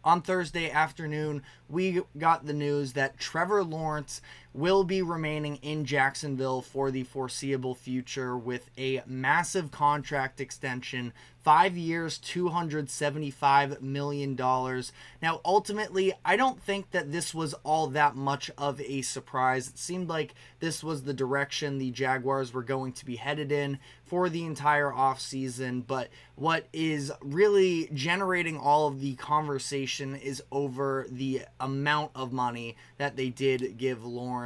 On Thursday afternoon, we got the news that Trevor Lawrence will be remaining in Jacksonville for the foreseeable future with a massive contract extension, 5 years, $275 million. Now, ultimately, I don't think that this was all that much of a surprise. It seemed like this was the direction the Jaguars were going to be headed in for the entire offseason, but what is really generating all of the conversation is over the amount of money that they did give Lawrence.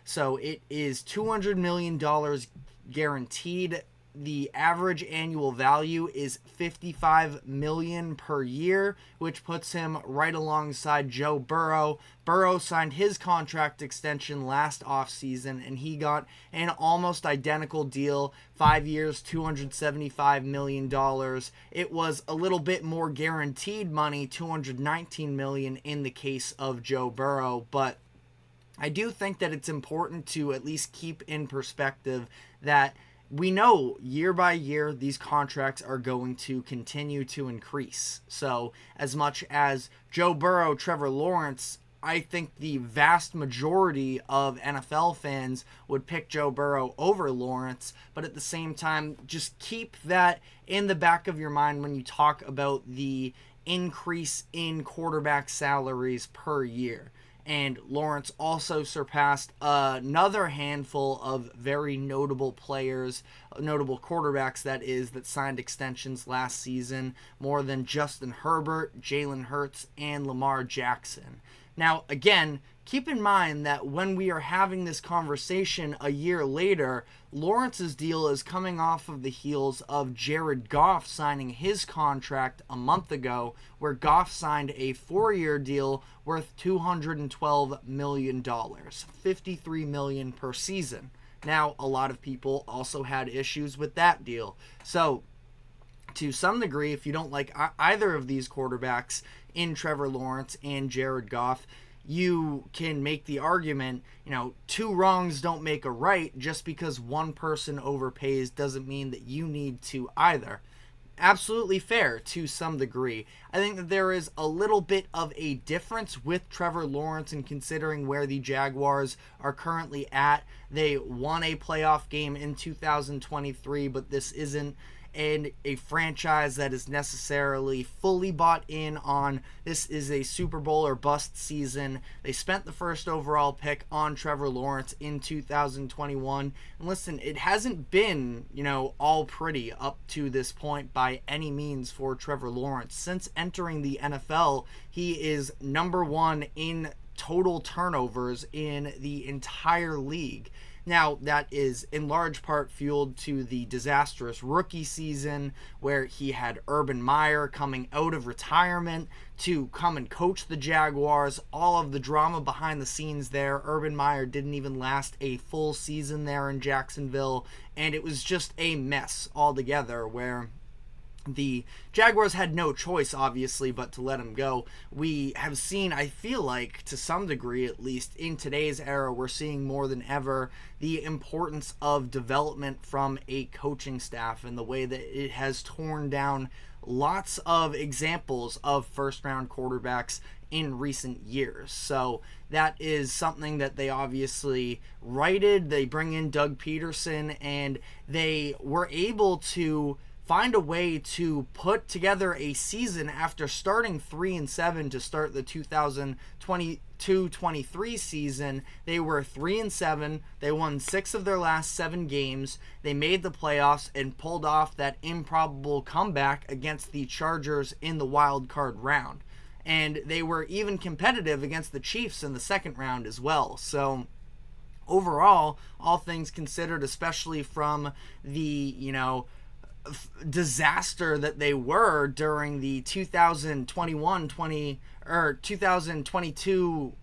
So it is $200 million guaranteed. The average annual value is $55 million per year, which puts him right alongside Joe Burrow. Burrow signed his contract extension last offseason, and he got an almost identical deal, 5 years, $275 million. It was a little bit more guaranteed money, $219 million in the case of Joe Burrow, but I do think that it's important to at least keep in perspective that we know year by year these contracts are going to continue to increase. So as much as Joe Burrow, Trevor Lawrence, I think the vast majority of NFL fans would pick Joe Burrow over Lawrence, but at the same time, just keep that in the back of your mind when you talk about the increase in quarterback salaries per year. And Lawrence also surpassed another handful of very notable players, notable quarterbacks, that signed extensions last season, more than Justin Herbert, Jalen Hurts, and Lamar Jackson. Now, again, keep in mind that when we are having this conversation a year later, Lawrence's deal is coming off of the heels of Jared Goff signing his contract a month ago, where Goff signed a 4-year deal worth $212 million, $53 million per season. Now, a lot of people also had issues with that deal. So, to some degree, if you don't like either of these quarterbacks in Trevor Lawrence and Jared Goff, you can make the argument, two wrongs don't make a right. Just because one person overpays doesn't mean that you need to either. Absolutely fair to some degree. I think that there is a little bit of a difference with Trevor Lawrence in considering where the Jaguars are currently at. They won a playoff game in 2023, but this isn't a franchise that is necessarily fully bought in on. This is a Super Bowl or bust season. They spent the first overall pick on Trevor Lawrence in 2021. And listen, it hasn't been, all pretty up to this point by any means for Trevor Lawrence. Since entering the NFL, he is number one in total turnovers in the entire league. Now, that is in large part fueled to the disastrous rookie season where he had Urban Meyer coming out of retirement to come and coach the Jaguars. All of the drama behind the scenes there. Urban Meyer didn't even last a full season there in Jacksonville, and it was just a mess altogether where the Jaguars had no choice, obviously, but to let him go. We have seen, I feel like, to some degree at least, in today's era, we're seeing more than ever the importance of development from a coaching staff and the way that it has torn down lots of examples of first-round quarterbacks in recent years. So that is something that they obviously righted. They bring in Doug Peterson, and they were able to find a way to put together a season after starting 3-7 to start the 2022-23 season. They were 3-7. They won 6 of their last 7 games. They made the playoffs and pulled off that improbable comeback against the Chargers in the wild card round. And they were even competitive against the Chiefs in the second round as well. So overall, all things considered, especially from the, disaster that they were during the 2021-20 or 2022-20,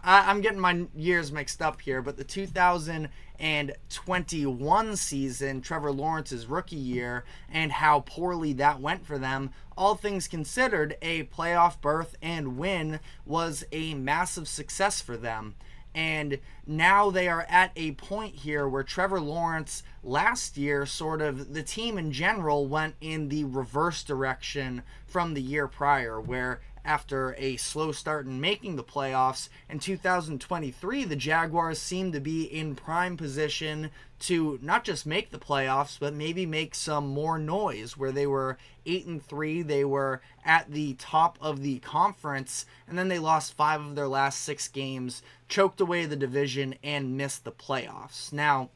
I'm getting my years mixed up here, but the 2021 season, Trevor Lawrence's rookie year, and how poorly that went for them, all things considered, a playoff berth and win was a massive success for them. And now they are at a point here where Trevor Lawrence last year, the team in general went in the reverse direction from the year prior, where after a slow start in making the playoffs. In 2023, the Jaguars seem to be in prime position to not just make the playoffs, but maybe make some more noise, where they were 8-3. They were at the top of the conference, and then they lost 5 of their last 6 games, choked away the division, and missed the playoffs. Now,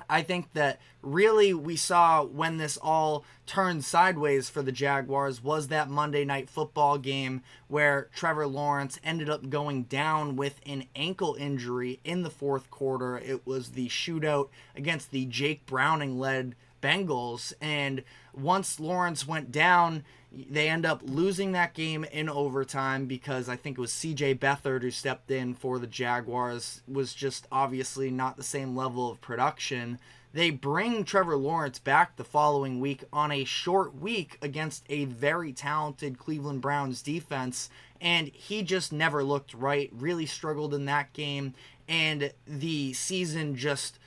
I think that really we saw when this all turned sideways for the Jaguars was that Monday Night Football game where Trevor Lawrence ended up going down with an ankle injury in the fourth quarter. It was the shootout against the Jake Browning-led Bengals, and once Lawrence went down, they end up losing that game in overtime because I think it was CJ Beathard who stepped in for the Jaguars, was just obviously not the same level of production. They bring Trevor Lawrence back the following week on a short week against a very talented Cleveland Browns defense, and he just never looked right, really struggled in that game, and the season just,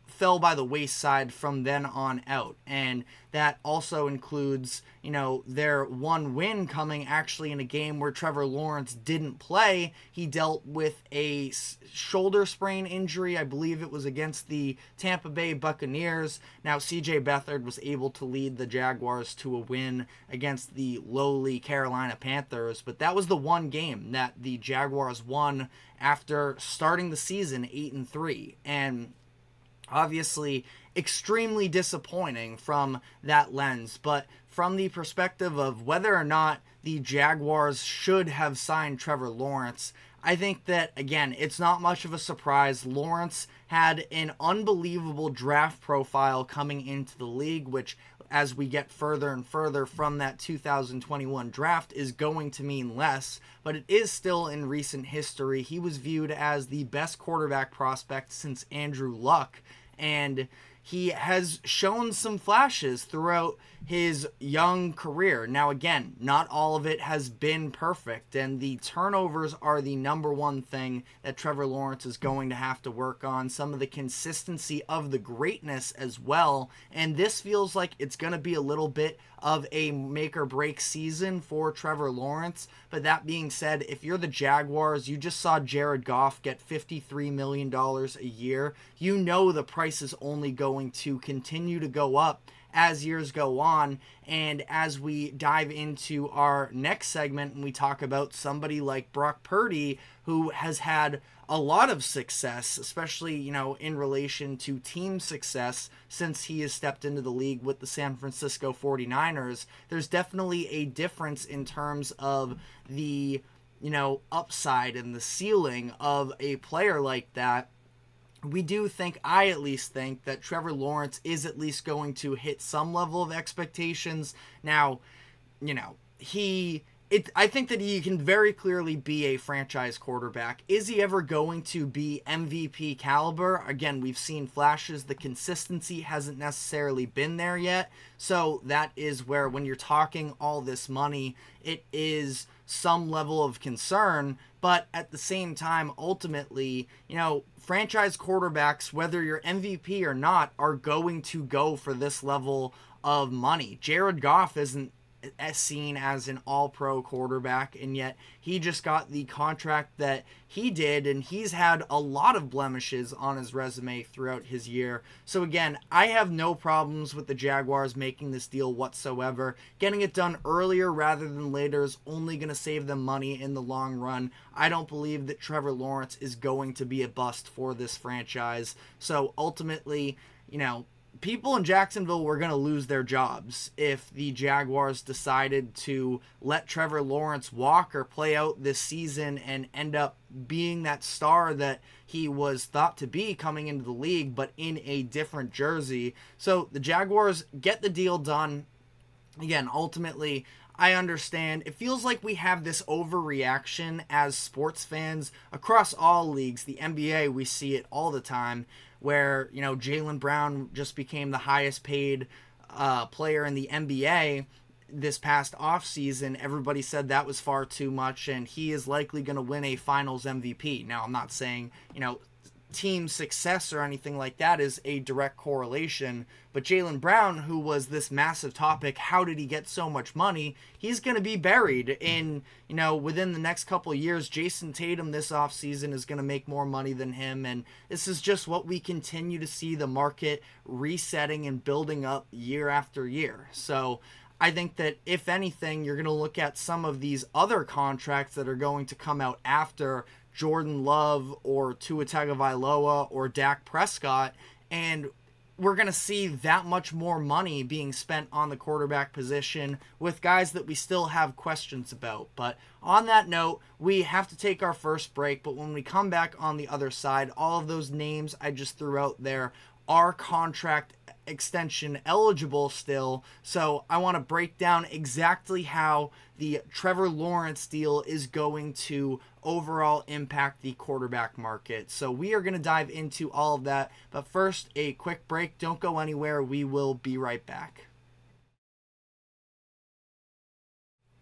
fell by the wayside from then on out. And that also includes, their one win coming actually in a game where Trevor Lawrence didn't play. He dealt with a shoulder sprain injury. I believe it was against the Tampa Bay Buccaneers. Now, CJ Beathard was able to lead the Jaguars to a win against the lowly Carolina Panthers, but that was the one game that the Jaguars won after starting the season 8-3. And obviously extremely disappointing from that lens, but from the perspective of whether or not the Jaguars should have signed Trevor Lawrence, I think that, again, it's not much of a surprise. Lawrence had an unbelievable draft profile coming into the league, which, as we get further and further from that 2021 draft, is going to mean less, but it is still in recent history. He was viewed as the best quarterback prospect since Andrew Luck, and he has shown some flashes throughout his young career. Now, again, not all of it has been perfect, and the turnovers are the number one thing that Trevor Lawrence is going to have to work on. Some of the consistency of the greatness as well, and this feels like it's going to be a little bit of a make or break season for Trevor Lawrence. But that being said, if you're the Jaguars, you just saw Jared Goff get $53 million a year. You know the price is only going to continue to go up as years go on. And as we dive into our next segment and we talk about somebody like Brock Purdy, who has had a lot of success, especially, in relation to team success since he has stepped into the league with the San Francisco 49ers, there's definitely a difference in terms of the, upside and the ceiling of a player like that. We do think, I at least think, that Trevor Lawrence is at least going to hit some level of expectations. Now, I think that he can very clearly be a franchise quarterback. Is he ever going to be MVP caliber? Again, we've seen flashes. The consistency hasn't necessarily been there yet. So that is where, when you're talking all this money, it is some level of concern. But at the same time, ultimately, franchise quarterbacks, whether you're MVP or not, are going to go for this level of money. Jared Goff isn't seen as an all-pro quarterback, and yet he just got the contract that he did, and he's had a lot of blemishes on his resume throughout his year. So again, I have no problems with the Jaguars making this deal whatsoever. Getting it done earlier rather than later is only going to save them money in the long run. I don't believe that Trevor Lawrence is going to be a bust for this franchise. So ultimately, people in Jacksonville were going to lose their jobs if the Jaguars decided to let Trevor Lawrence walk or play out this season and end up being that star that he was thought to be coming into the league, but in a different jersey. So the Jaguars get the deal done. Again, ultimately, I understand. It feels like we have this overreaction as sports fans across all leagues. The NBA, we see it all the time, where, Jaylen Brown just became the highest paid player in the NBA this past offseason. Everybody said that was far too much, and he is likely going to win a finals MVP. Now, I'm not saying, team success or anything like that is a direct correlation. But Jaylen Brown, who was this massive topic, how did he get so much money? He's going to be buried in, within the next couple of years. Jason Tatum this offseason is going to make more money than him. And this is just what we continue to see, the market resetting and building up year after year. So I think that if anything, you're going to look at some of these other contracts that are going to come out after Jordan Love or Tua Tagovailoa or Dak Prescott, and we're going to see that much more money being spent on the quarterback position with guys that we still have questions about. But on that note, we have to take our first break, but when we come back on the other side, all of those names I just threw out there are contract extension eligible still. So I want to break down exactly how the Trevor Lawrence deal is going to overall impact the quarterback market. So we are going to dive into all of that. But first, a quick break. Don't go anywhere. We will be right back.